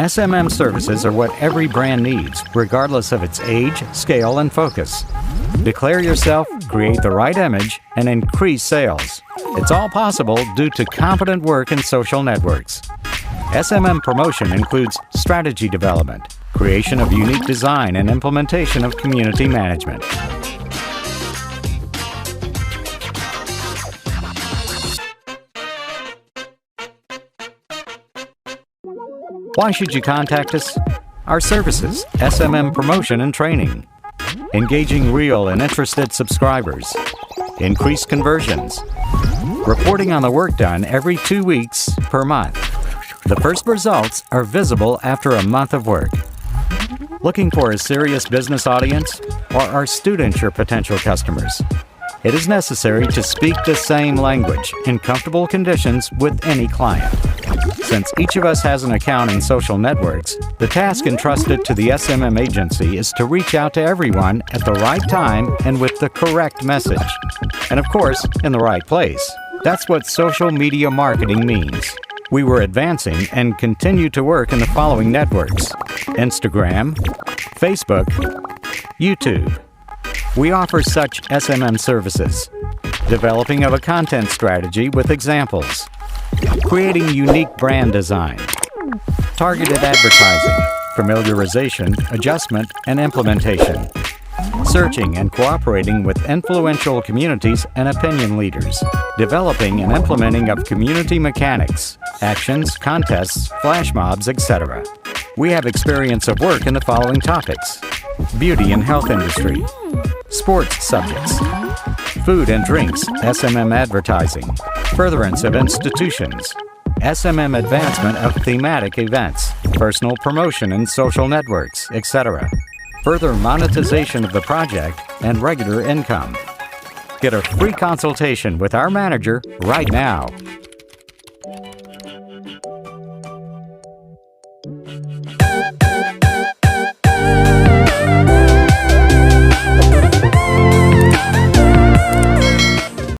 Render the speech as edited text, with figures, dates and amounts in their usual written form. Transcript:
SMM services are what every brand needs, regardless of its age, scale, and focus. Declare yourself, create the right image, and increase sales. It's all possible due to competent work in social networks. SMM promotion includes strategy development, creation of unique design, and implementation of community management. Why should you contact us? Our services, SMM promotion and training, engaging real and interested subscribers, increased conversions, reporting on the work done every 2 weeks per month. The first results are visible after a month of work. Looking for a serious business audience, or are students your potential customers? It is necessary to speak the same language in comfortable conditions with any client. Since each of us has an account in social networks, the task entrusted to the SMM agency is to reach out to everyone at the right time and with the correct message. And of course, in the right place. That's what social media marketing means. We were advancing and continue to work in the following networks: Instagram, Facebook, YouTube. We offer such SMM services: developing of a content strategy with examples, creating unique brand design, targeted advertising, familiarization, adjustment, and implementation, searching and cooperating with influential communities and opinion leaders, developing and implementing of community mechanics, actions, contests, flash mobs, etc. We have experience of work in the following topics: beauty and health industry, sports subjects, food and drinks, SMM advertising, furtherance of institutions, SMM advancement of thematic events, personal promotion in social networks, etc. Further monetization of the project and regular income. Get a free consultation with our manager right now